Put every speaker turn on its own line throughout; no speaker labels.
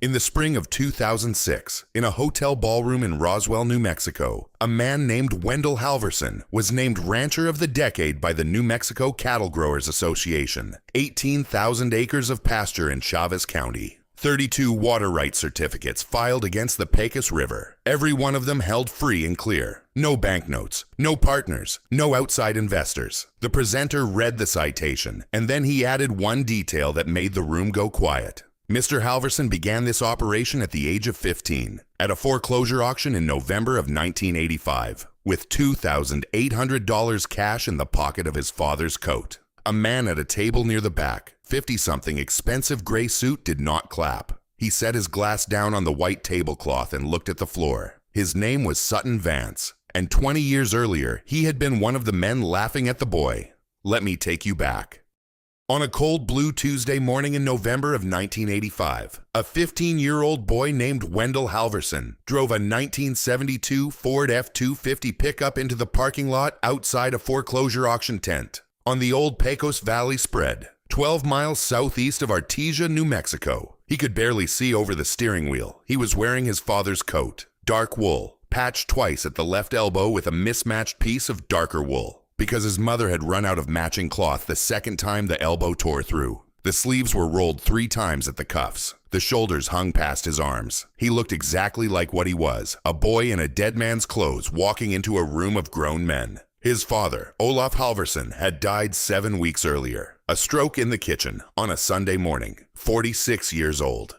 In the spring of 2006, in a hotel ballroom in Roswell, New Mexico, a man named Wendell Halverson was named Rancher of the Decade by the New Mexico Cattle Growers Association. 18,000 acres of pasture in Chavez County. 32 water rights certificates filed against the Pecos River, every one of them held free and clear. No banknotes, no partners, no outside investors. The presenter read the citation, and then he added one detail that made the room go quiet. Mr. Halverson began this operation at the age of 15, at a foreclosure auction in November of 1985, with $2,800 cash in the pocket of his father's coat. A man at a table near the back, 50-something expensive gray suit, did not clap. He set his glass down on the white tablecloth and looked at the floor. His name was Sutton Vance, and 20 years earlier, he had been one of the men laughing at the boy. Let me take you back. On a cold blue Tuesday morning in November of 1985, a 15-year-old boy named Wendell Halverson drove a 1972 Ford F-250 pickup into the parking lot outside a foreclosure auction tent on the old Pecos Valley spread, 12 miles southeast of Artesia, New Mexico. He could barely see over the steering wheel. He was wearing his father's coat, dark wool, patched twice at the left elbow with a mismatched piece of darker wool, because his mother had run out of matching cloth the second time the elbow tore through. The sleeves were rolled 3 times at the cuffs. The shoulders hung past his arms. He looked exactly like what he was, a boy in a dead man's clothes walking into a room of grown men. His father, Olaf Halverson, had died 7 weeks earlier. A stroke in the kitchen on a Sunday morning, 46 years old.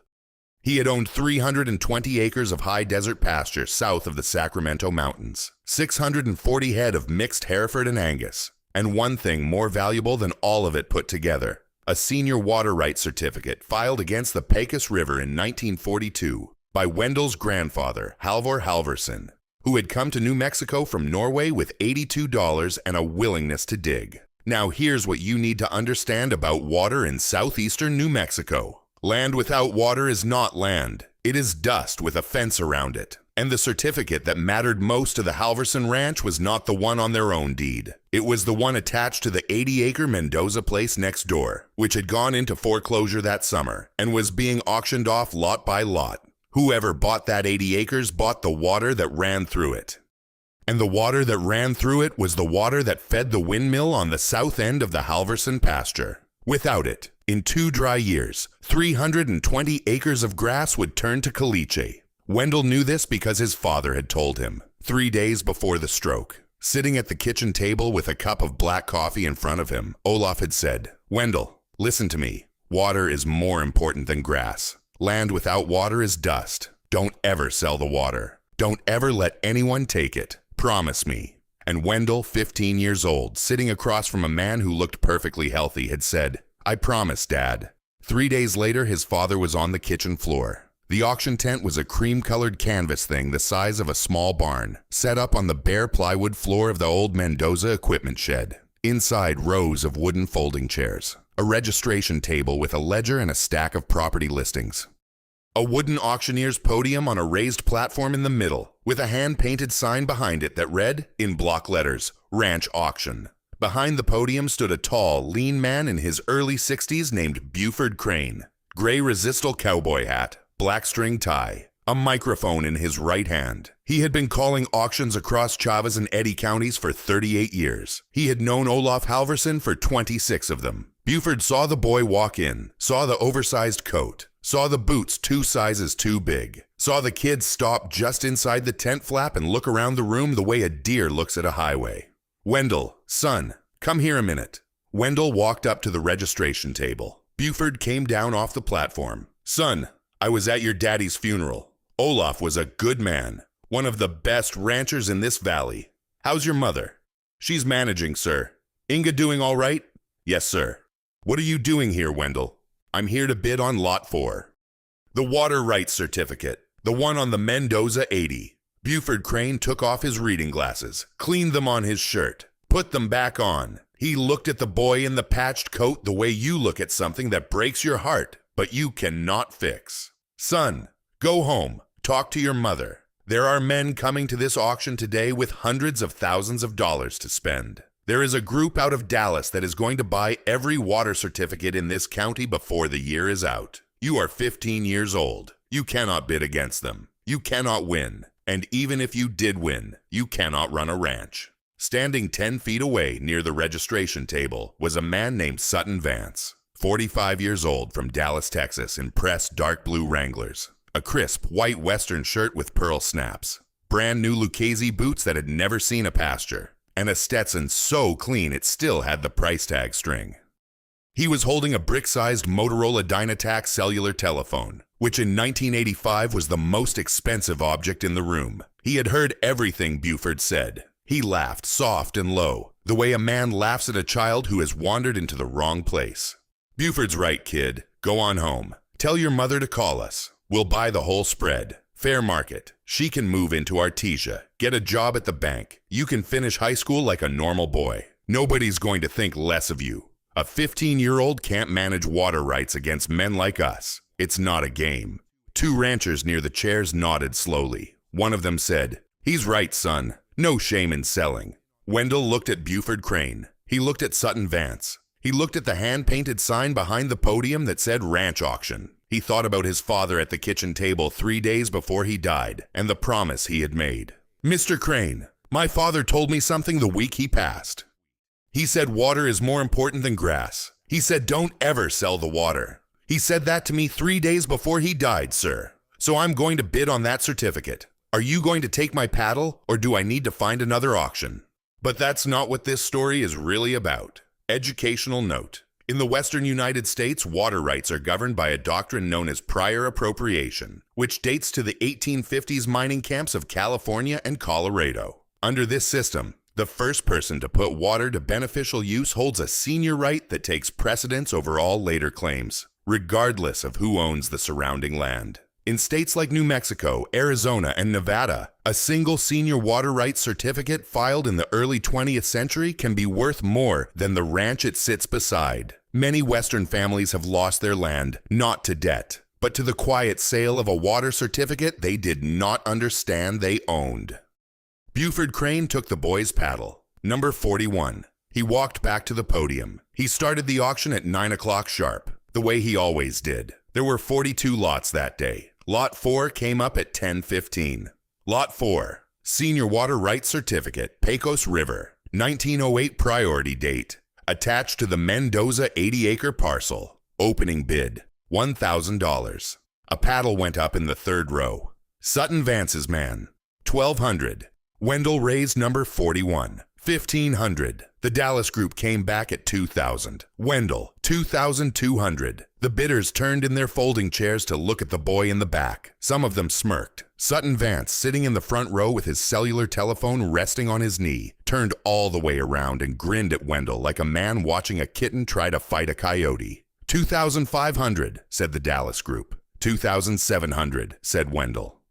He had owned 320 acres of high desert pasture south of the Sacramento Mountains, 640 head of mixed Hereford and Angus, and one thing more valuable than all of it put together, a senior water rights certificate filed against the Pecos River in 1942 by Wendell's grandfather, Halvor Halverson, who had come to New Mexico from Norway with $82 and a willingness to dig. Now here's what you need to understand about water in southeastern New Mexico. Land without water is not land. It is dust with a fence around it. And the certificate that mattered most to the Halverson Ranch was not the one on their own deed. It was the one attached to the 80-acre Mendoza place next door, which had gone into foreclosure that summer and was being auctioned off lot by lot. Whoever bought that 80 acres bought the water that ran through it. And the water that ran through it was the water that fed the windmill on the south end of the Halverson pasture. Without it, in 2 dry years, 320 acres of grass would turn to caliche. Wendell knew this because his father had told him, 3 days before the stroke. Sitting at the kitchen table with a cup of black coffee in front of him, Olaf had said, "Wendell, listen to me. Water is more important than grass. Land without water is dust. Don't ever sell the water. Don't ever let anyone take it. Promise me." And Wendell, 15 years old, sitting across from a man who looked perfectly healthy, had said, "I promise, Dad." 3 days later, his father was on the kitchen floor. The auction tent was a cream-colored canvas thing the size of a small barn, set up on the bare plywood floor of the old Mendoza equipment shed. Inside, rows of wooden folding chairs, a registration table with a ledger and a stack of property listings. A wooden auctioneer's podium on a raised platform in the middle, with a hand-painted sign behind it that read, in block letters, Ranch Auction. Behind the podium stood a tall, lean man in his early 60s named Buford Crane. Gray resistal cowboy hat, black string tie, a microphone in his right hand. He had been calling auctions across Chavez and Eddy counties for 38 years. He had known Olaf Halverson for 26 of them. Buford saw the boy walk in, saw the oversized coat, saw the boots 2 sizes too big, saw the kid stop just inside the tent flap and look around the room the way a deer looks at a highway. "Wendell, son, come here a minute." Wendell walked up to the registration table. Buford came down off the platform. "Son, I was at your daddy's funeral. Olaf was a good man, one of the best ranchers in this valley. How's your mother?" "She's managing, sir." "Inga doing all right?" "Yes, sir." "What are you doing here, Wendell?" "I'm here to bid on Lot 4. The water rights certificate, the one on the Mendoza 80. Buford Crane took off his reading glasses, cleaned them on his shirt, put them back on. He looked at the boy in the patched coat the way you look at something that breaks your heart, but you cannot fix. "Son, go home, talk to your mother. There are men coming to this auction today with hundreds of thousands of dollars to spend. There is a group out of Dallas that is going to buy every water certificate in this county before the year is out. You are 15 years old. You cannot bid against them. You cannot win. And even if you did win, you cannot run a ranch. Standing 10 feet away near the registration table was a man named Sutton Vance, 45 years old, from Dallas, Texas, in pressed dark blue Wranglers, a crisp white Western shirt with pearl snaps, brand new Lucchese boots that had never seen a pasture, and a Stetson so clean it still had the price tag string. He was holding a brick-sized Motorola Dynatac cellular telephone, which in 1985 was the most expensive object in the room. He had heard everything Buford said. He laughed soft and low, the way a man laughs at a child who has wandered into the wrong place. "Buford's right, kid. Go on home. Tell your mother to call us. We'll buy the whole spread. Fair market. She can move into Artesia, get a job at the bank. You can finish high school like a normal boy. Nobody's going to think less of you. A 15-year-old can't manage water rights against men like us. It's not a game." Two ranchers near the chairs nodded slowly. One of them said, "He's right, son. No shame in selling." Wendell looked at Buford Crane. He looked at Sutton Vance. He looked at the hand-painted sign behind the podium that said ranch auction. He thought about his father at the kitchen table 3 days before he died and the promise he had made. "Mr. Crane, my father told me something the week he passed. He said water is more important than grass. He said don't ever sell the water. He said that to me 3 days before he died, sir. So I'm going to bid on that certificate. Are you going to take my paddle, or do I need to find another auction?" But that's not what this story is really about. Educational note. In the western United States, water rights are governed by a doctrine known as prior appropriation, which dates to the 1850s mining camps of California and Colorado. Under this system, the first person to put water to beneficial use holds a senior right that takes precedence over all later claims, regardless of who owns the surrounding land. In states like New Mexico, Arizona, and Nevada, a single senior water rights certificate filed in the early 20th century can be worth more than the ranch it sits beside. Many Western families have lost their land, not to debt, but to the quiet sale of a water certificate they did not understand they owned. Buford Crane took the boy's paddle, number 41. He walked back to the podium. He started the auction at 9 o'clock sharp, the way he always did. There were 42 lots that day. Lot 4 came up at 10:15. Lot 4, Senior Water Rights Certificate, Pecos River, 1908 priority date, attached to the Mendoza 80-acre parcel. Opening bid, $1,000. A paddle went up in the third row. Sutton Vance's man, $1,200. Wendell raised number 41, $1,500. The Dallas group came back at $2,000. Wendell, $2,200. The bidders turned in their folding chairs to look at the boy in the back. Some of them smirked. Sutton Vance, sitting in the front row with his cellular telephone resting on his knee, turned all the way around and grinned at Wendell like a man watching a kitten try to fight a coyote. $2,500, said the Dallas group. $2,700, said Wendell.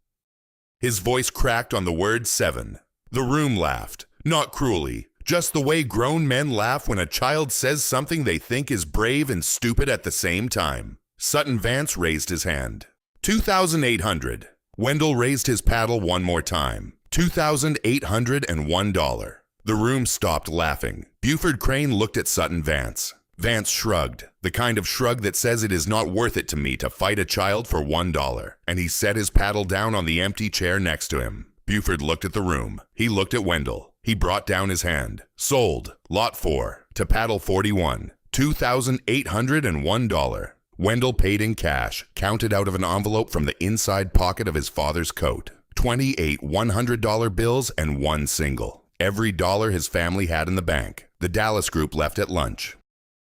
His voice cracked on the word 7. The room laughed, not cruelly, just the way grown men laugh when a child says something they think is brave and stupid at the same time. Sutton Vance raised his hand. $2,800. Wendell raised his paddle one more time. $2,801. The room stopped laughing. Buford Crane looked at Sutton Vance. Vance shrugged, the kind of shrug that says it is not worth it to me to fight a child for $1, and he set his paddle down on the empty chair next to him. Buford looked at the room. He looked at Wendell. He brought down his hand. Sold. Lot 4. To paddle 41. $2,801. Wendell paid in cash, counted out of an envelope from the inside pocket of his father's coat. 28 $100 bills and one single. Every dollar his family had in the bank. The Dallas group left at lunch.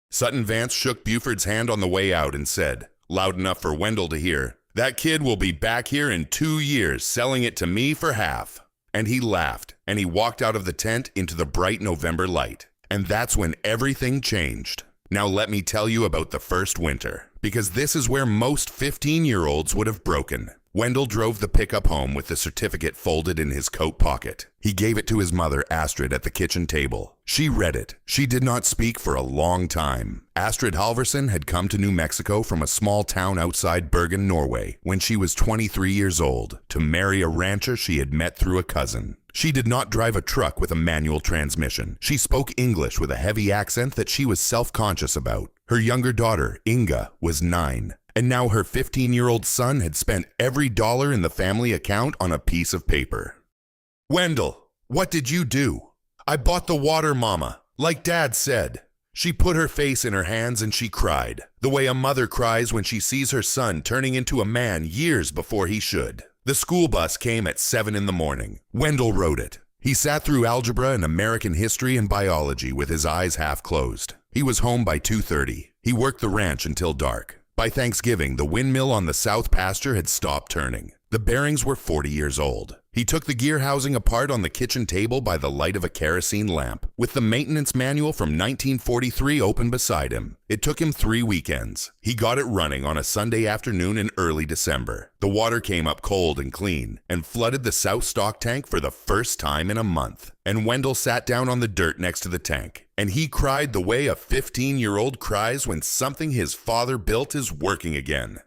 Sutton Vance shook Buford's hand on the way out and said, loud enough for Wendell to hear, "That kid will be back here in 2 years selling it to me for half." And he laughed, and he walked out of the tent into the bright November light. And that's when everything changed. Now let me tell you about the first winter, because this is where most 15-year-olds would have broken. Wendell drove the pickup home with the certificate folded in his coat pocket. He gave it to his mother, Astrid, at the kitchen table. She read it. She did not speak for a long time. Astrid Halverson had come to New Mexico from a small town outside Bergen, Norway, when she was 23 years old, to marry a rancher she had met through a cousin. She did not drive a truck with a manual transmission. She spoke English with a heavy accent that she was self-conscious about. Her younger daughter, Inga, was 9. And now her 15-year-old son had spent every dollar in the family account on a piece of paper. "Wendell, what did you do?" "I bought the water, Mama, like Dad said." She put her face in her hands and she cried, the way a mother cries when she sees her son turning into a man years before he should. The school bus came at 7 in the morning. Wendell rode it. He sat through algebra and American history and biology with his eyes half closed. He was home by 2:30. He worked the ranch until dark. By Thanksgiving, the windmill on the south pasture had stopped turning. The bearings were 40 years old. He took the gear housing apart on the kitchen table by the light of a kerosene lamp, with the maintenance manual from 1943 open beside him. It took him 3 weekends. He got it running on a Sunday afternoon in early December. The water came up cold and clean and flooded the south stock tank for the first time in a month. And Wendell sat down on the dirt next to the tank, and he cried the way a 15-year-old cries when something his father built is working again.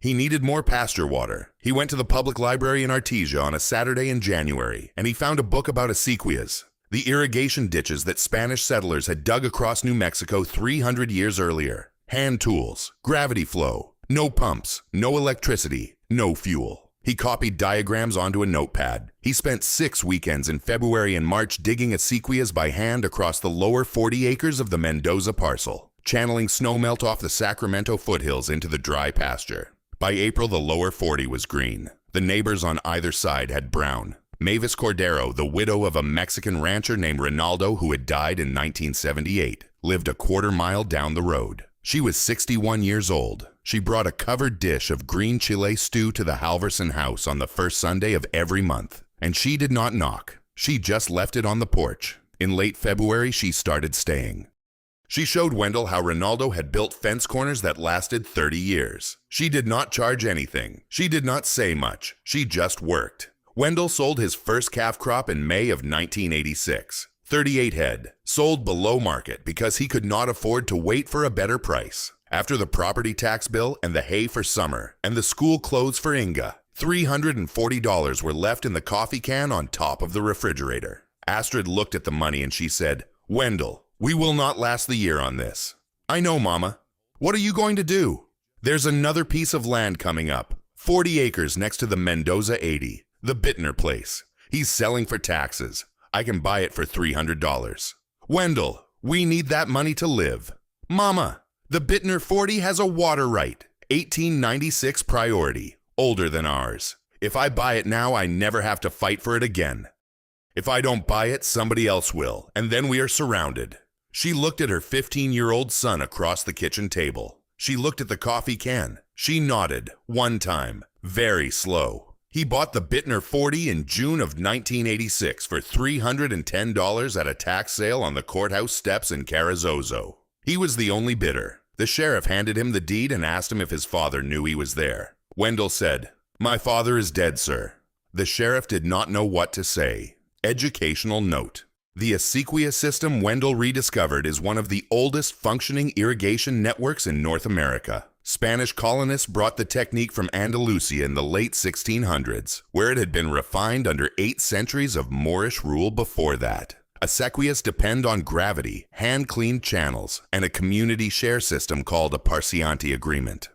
He needed more pasture water. He went to the public library in Artesia on a Saturday in January, and he found a book about acequias, the irrigation ditches that Spanish settlers had dug across New Mexico 300 years earlier. Hand tools, gravity flow, no pumps, no electricity, no fuel. He copied diagrams onto a notepad. He spent 6 weekends in February and March digging acequias by hand across the lower 40 acres of the Mendoza parcel, channeling snowmelt off the Sacramento foothills into the dry pasture. By April, the lower 40 was green. The neighbors on either side had brown. Mavis Cordero, the widow of a Mexican rancher named Ronaldo who had died in 1978, lived a quarter-mile down the road. She was 61 years old. She brought a covered dish of green chile stew to the Halverson house on the first Sunday of every month. And she did not knock. She just left it on the porch. In late February, she started staying. She showed Wendell how Ronaldo had built fence corners that lasted 30 years. She did not charge anything. She did not say much. She just worked. Wendell sold his first calf crop in May of 1986. 38 head, sold below market because he could not afford to wait for a better price. After the property tax bill and the hay for summer and the school clothes for Inga, $340 were left in the coffee can on top of the refrigerator. Astrid looked at the money and she said, "Wendell, we will not last the year on this." "I know, Mama." "What are you going to do?" "There's another piece of land coming up. 40 acres next to the Mendoza 80, the Bittner place. He's selling for taxes. I can buy it for $300. "Wendell, we need that money to live." "Mama, the Bittner 40 has a water right. 1896 priority, older than ours. If I buy it now, I never have to fight for it again. If I don't buy it, somebody else will, and then we are surrounded." She looked at her 15-year-old son across the kitchen table. She looked at the coffee can. She nodded, one time, very slow. He bought the Bittner 40 in June of 1986 for $310 at a tax sale on the courthouse steps in Carrizozo. He was the only bidder. The sheriff handed him the deed and asked him if his father knew he was there. Wendell said, "My father is dead, sir." The sheriff did not know what to say. Educational note. The acequia system Wendell rediscovered is one of the oldest functioning irrigation networks in North America. Spanish colonists brought the technique from Andalusia in the late 1600s, where it had been refined under 8 centuries of Moorish rule before that. Acequias depend on gravity, hand-cleaned channels, and a community share system called a parciante agreement.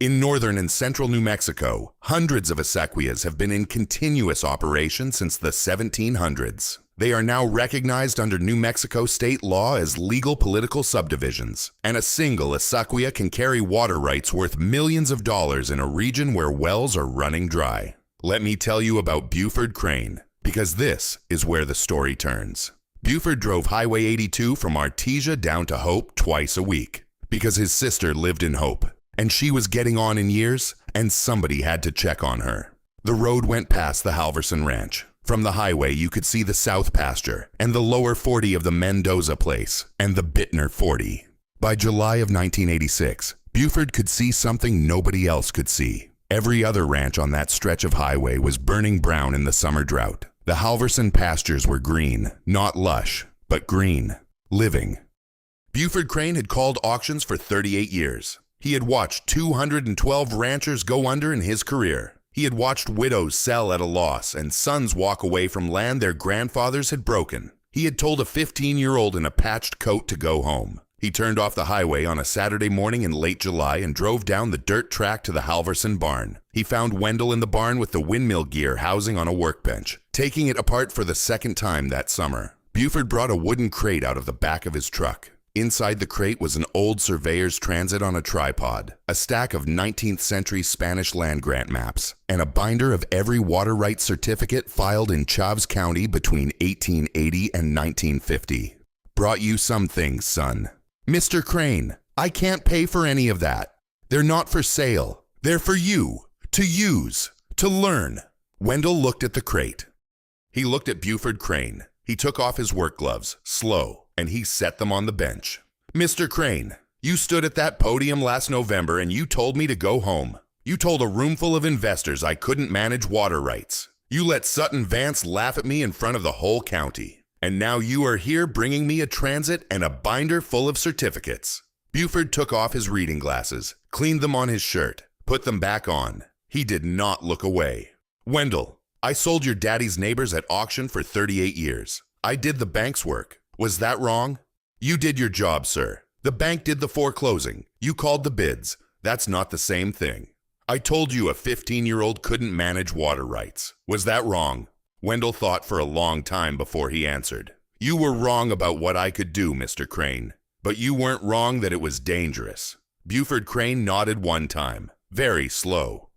In northern and central New Mexico, hundreds of acequias have been in continuous operation since the 1700s. They are now recognized under New Mexico state law as legal political subdivisions, and a single acequia can carry water rights worth millions of dollars in a region where wells are running dry. Let me tell you about Buford Crane, because this is where the story turns. Buford drove Highway 82 from Artesia down to Hope twice a week, because his sister lived in Hope, and she was getting on in years, and somebody had to check on her. The road went past the Halverson Ranch. From the highway, you could see the south pasture and the lower 40 of the Mendoza place and the Bittner 40. By July of 1986, Buford could see something nobody else could see. Every other ranch on that stretch of highway was burning brown in the summer drought. The Halverson pastures were green, not lush, but green, living. Buford Crane had called auctions for 38 years. He had watched 212 ranchers go under in his career. He had watched widows sell at a loss and sons walk away from land their grandfathers had broken. He had told a 15-year-old in a patched coat to go home. He turned off the highway on a Saturday morning in late July and drove down the dirt track to the Halverson barn. He found Wendell in the barn with the windmill gear housing on a workbench, taking it apart for the second time that summer. Buford brought a wooden crate out of the back of his truck. Inside the crate was an old surveyor's transit on a tripod, a stack of 19th century Spanish land grant maps, and a binder of every water rights certificate filed in Chaves County between 1880 and 1950. Brought you some things, son. Mr. Crane, I can't pay for any of that. They're not for sale. They're for you, to use, to learn. Wendell looked at the crate. He looked at Buford Crane. He took off his work gloves, slow, and he set them on the bench. Mr. Crane, you stood at that podium last November and you told me to go home. You told a room full of investors I couldn't manage water rights. You let Sutton Vance laugh at me in front of the whole county. And now you are here bringing me a transit and a binder full of certificates. Buford took off his reading glasses, cleaned them on his shirt, put them back on. He did not look away. Wendell, I sold your daddy's neighbors at auction for 38 years. I did the bank's work. Was that wrong? You did your job, sir. The bank did the foreclosing. You called the bids. That's not the same thing. I told you a 15-year-old couldn't manage water rights. Was that wrong? Wendell thought for a long time before he answered. You were wrong about what I could do, Mr. Crane. But you weren't wrong that it was dangerous. Buford Crane nodded one time, very slow.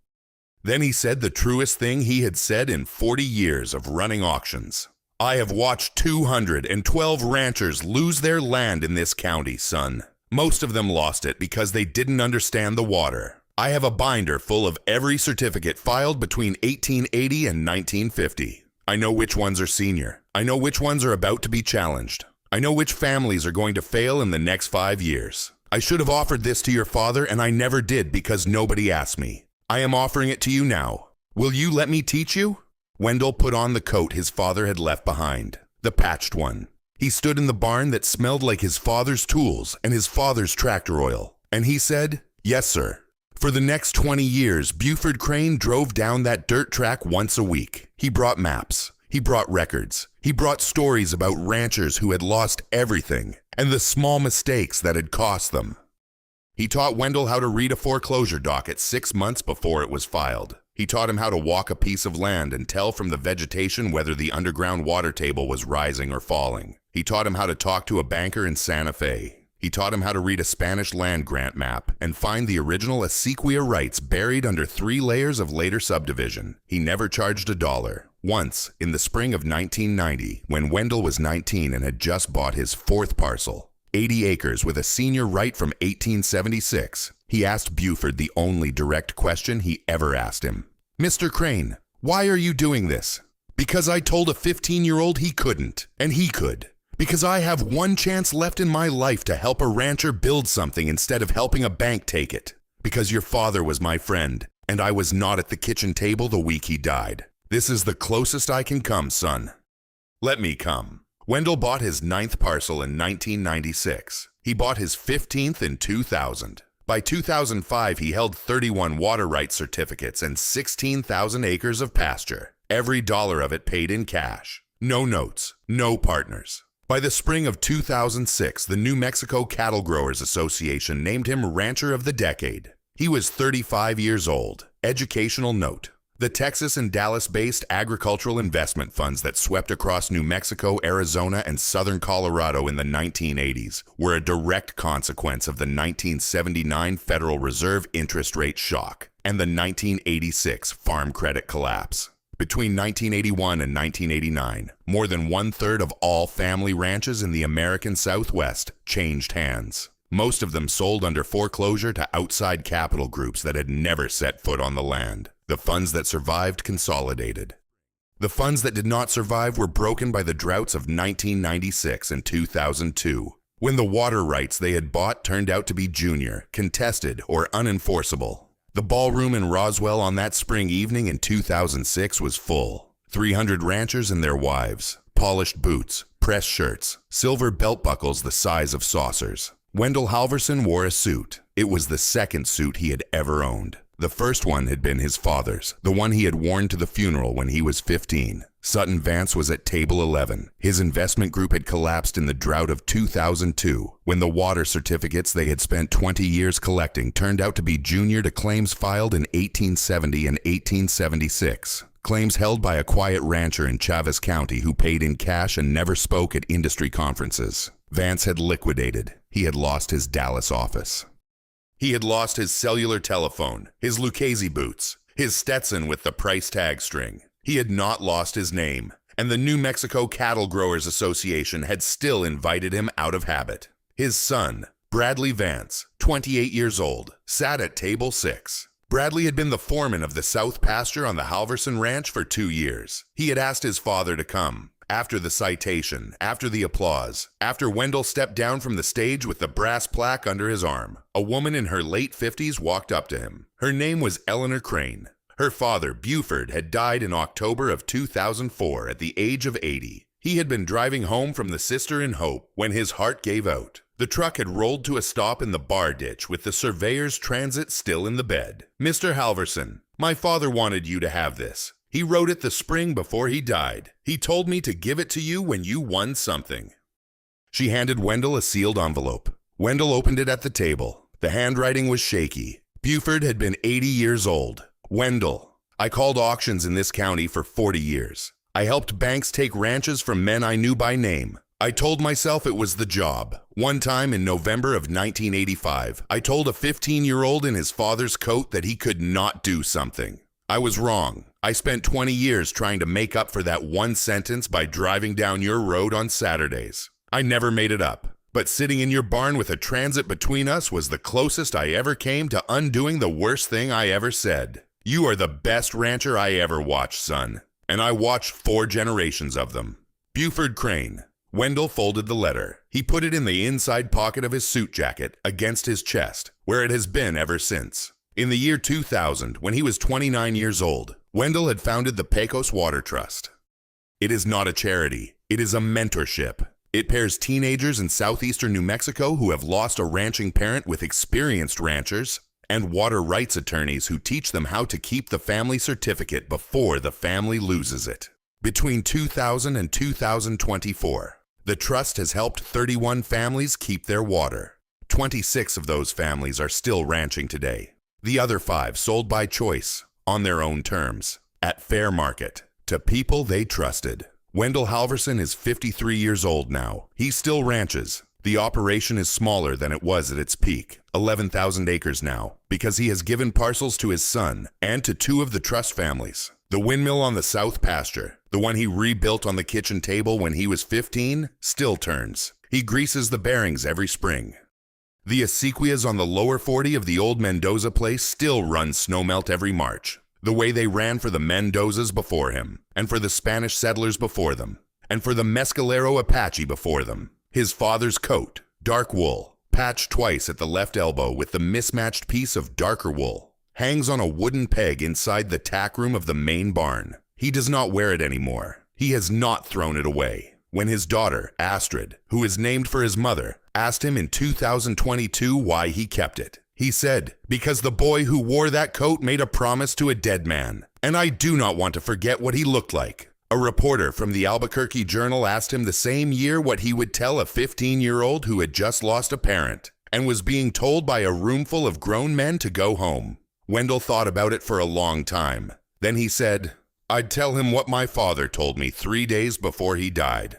Then he said the truest thing he had said in 40 years of running auctions. I have watched 212 ranchers lose their land in this county, son. Most of them lost it because they didn't understand the water. I have a binder full of every certificate filed between 1880 and 1950. I know which ones are senior. I know which ones are about to be challenged. I know which families are going to fail in the next 5 years. I should have offered this to your father and I never did because nobody asked me. I am offering it to you now. Will you let me teach you? Wendell put on the coat his father had left behind, the patched one. He stood in the barn that smelled like his father's tools and his father's tractor oil, and he said, Yes, sir. For the next 20 years, Buford Crane drove down that dirt track once a week. He brought maps. He brought records. He brought stories about ranchers who had lost everything and the small mistakes that had cost them. He taught Wendell how to read a foreclosure docket 6 months before it was filed. He taught him how to walk a piece of land and tell from the vegetation whether the underground water table was rising or falling. He taught him how to talk to a banker in Santa Fe. He taught him how to read a Spanish land grant map and find the original acequia rights buried under 3 layers of later subdivision. He never charged $1. Once, in the spring of 1990, when Wendell was 19 and had just bought his 4th parcel, 80 acres with a senior right from 1876, he asked Buford the only direct question he ever asked him. Mr. Crane, why are you doing this? Because I told a 15-year-old he couldn't, and he could. Because I have one chance left in my life to help a rancher build something instead of helping a bank take it. Because your father was my friend, and I was not at the kitchen table the week he died. This is the closest I can come, son. Let me come. Wendell bought his 9th parcel in 1996. He bought his 15th in 2000. By 2005, he held 31 water rights certificates and 16,000 acres of pasture. Every dollar of it paid in cash. No notes, no partners. By the spring of 2006, the New Mexico Cattle Growers Association named him Rancher of the Decade. He was 35 years old. Educational note. The Texas and Dallas-based agricultural investment funds that swept across New Mexico, Arizona, and southern Colorado in the 1980s were a direct consequence of the 1979 Federal Reserve interest rate shock and the 1986 farm credit collapse. Between 1981 and 1989, more than 1/3 of all family ranches in the American Southwest changed hands. Most of them sold under foreclosure to outside capital groups that had never set foot on the land. The funds that survived consolidated. The funds that did not survive were broken by the droughts of 1996 and 2002, when the water rights they had bought turned out to be junior, contested, or unenforceable. The ballroom in Roswell on that spring evening in 2006 was full. 300 ranchers and their wives, polished boots, pressed shirts, silver belt buckles the size of saucers. Wendell Halverson wore a suit. It was the second suit he had ever owned. The first one had been his father's, the one he had worn to the funeral when he was 15. Sutton Vance was at table 11. His investment group had collapsed in the drought of 2002, when the water certificates they had spent 20 years collecting turned out to be junior to claims filed in 1870 and 1876. Claims held by a quiet rancher in Chaves County who paid in cash and never spoke at industry conferences. Vance had liquidated. He had lost his Dallas office. He had lost his cellular telephone, his Lucchese boots, his Stetson with the price tag string. He had not lost his name, and the New Mexico Cattle Growers Association had still invited him out of habit. His son, Bradley Vance, 28 years old, sat at table 6. Bradley had been the foreman of the South Pasture on the Halverson Ranch for 2 years. He had asked his father to come. After the citation, after the applause, after Wendell stepped down from the stage with the brass plaque under his arm, a woman in her late 50s walked up to him. Her name was Eleanor Crane. Her father, Buford, had died in October of 2004 at the age of 80. He had been driving home from the Sister in Hope when his heart gave out. The truck had rolled to a stop in the bar ditch with the surveyor's transit still in the bed. "Mr. Halverson, my father wanted you to have this. He wrote it the spring before he died. He told me to give it to you when you won something." She handed Wendell a sealed envelope. Wendell opened it at the table. The handwriting was shaky. Buford had been 80 years old. "Wendell, I called auctions in this county for 40 years. I helped banks take ranches from men I knew by name. I told myself it was the job. One time in November of 1985, I told a 15-year-old in his father's coat that he could not do something. I was wrong. I spent 20 years trying to make up for that one sentence by driving down your road on Saturdays. I never made it up, but sitting in your barn with a transit between us was the closest I ever came to undoing the worst thing I ever said. You are the best rancher I ever watched, son, and I watched 4 generations of them." Buford Crane. Wendell folded the letter. He put it in the inside pocket of his suit jacket against his chest, where it has been ever since. In the year 2000, when he was 29 years old, Wendell had founded the Pecos Water Trust. It is not a charity. It is a mentorship. It pairs teenagers in southeastern New Mexico who have lost a ranching parent with experienced ranchers and water rights attorneys who teach them how to keep the family certificate before the family loses it. Between 2000 and 2024, the trust has helped 31 families keep their water. 26 of those families are still ranching today. The other 5 sold by choice, on their own terms, at fair market, to people they trusted. Wendell Halverson is 53 years old now. He still ranches. The operation is smaller than it was at its peak, 11,000 acres now, because he has given parcels to his son and to 2 of the trust families. The windmill on the South Pasture, the one he rebuilt on the kitchen table when he was 15, still turns. He greases the bearings every spring. The acequias on the lower 40 of the old Mendoza place still run snowmelt every March, the way they ran for the Mendozas before him, and for the Spanish settlers before them, and for the Mescalero Apache before them. His father's coat, dark wool, patched twice at the left elbow with the mismatched piece of darker wool, hangs on a wooden peg inside the tack room of the main barn. He does not wear it anymore. He has not thrown it away. When his daughter, Astrid, who is named for his mother, asked him in 2022 why he kept it, he said, "Because the boy who wore that coat made a promise to a dead man, and I do not want to forget what he looked like." A reporter from the Albuquerque Journal asked him the same year what he would tell a 15-year-old who had just lost a parent and was being told by a roomful of grown men to go home. Wendell thought about it for a long time. Then he said, "I'd tell him what my father told me 3 days before he died.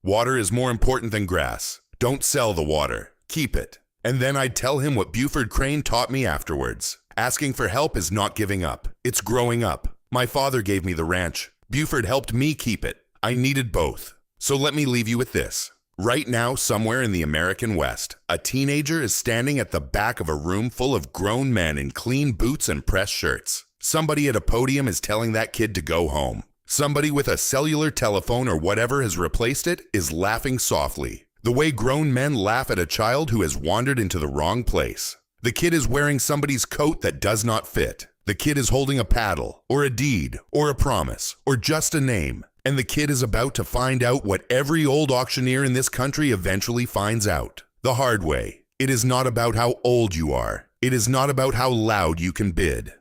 Water is more important than grass. Don't sell the water. Keep it." And then I'd tell him what Buford Crane taught me afterwards. Asking for help is not giving up. It's growing up. My father gave me the ranch. Buford helped me keep it. I needed both. So let me leave you with this. Right now, somewhere in the American West, a teenager is standing at the back of a room full of grown men in clean boots and pressed shirts. Somebody at a podium is telling that kid to go home. Somebody with a cellular telephone or whatever has replaced it is laughing softly, the way grown men laugh at a child who has wandered into the wrong place. The kid is wearing somebody's coat that does not fit. The kid is holding a paddle, or a deed, or a promise, or just a name. And the kid is about to find out what every old auctioneer in this country eventually finds out. The hard way. It is not about how old you are. It is not about how loud you can bid.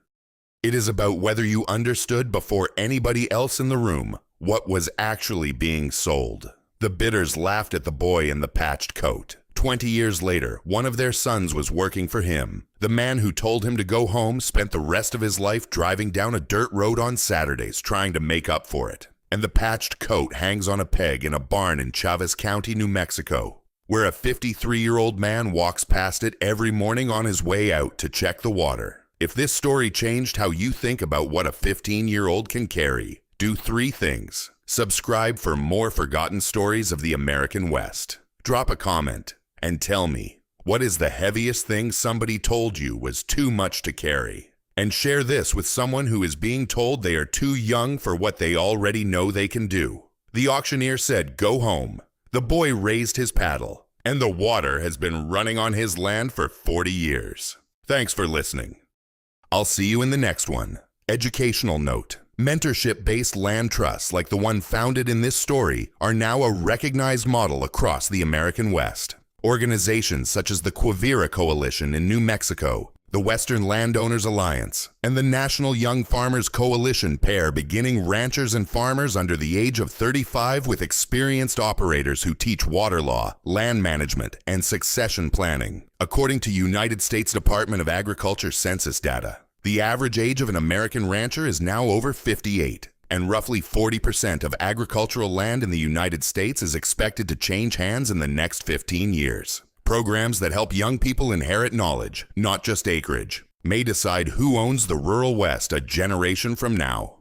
It is about whether you understood before anybody else in the room what was actually being sold. The bidders laughed at the boy in the patched coat. 20 years later, one of their sons was working for him. The man who told him to go home spent the rest of his life driving down a dirt road on Saturdays trying to make up for it. And the patched coat hangs on a peg in a barn in Chavez County, New Mexico, where a 53-year-old man walks past it every morning on his way out to check the water. If this story changed how you think about what a 15-year-old can carry, do 3 things. Subscribe for more forgotten stories of the American West. Drop a comment and tell me, what is the heaviest thing somebody told you was too much to carry? And share this with someone who is being told they are too young for what they already know they can do. The auctioneer said, "Go home." The boy raised his paddle, and the water has been running on his land for 40 years. Thanks for listening. I'll see you in the next one. Educational note. Mentorship-based land trusts like the one founded in this story are now a recognized model across the American West. Organizations such as the Quivira Coalition in New Mexico, the Western Landowners Alliance, and the National Young Farmers Coalition pair beginning ranchers and farmers under the age of 35 with experienced operators who teach water law, land management, and succession planning. According to United States Department of Agriculture census data, the average age of an American rancher is now over 58, and roughly 40% of agricultural land in the United States is expected to change hands in the next 15 years. Programs that help young people inherit knowledge, not just acreage, may decide who owns the rural West a generation from now.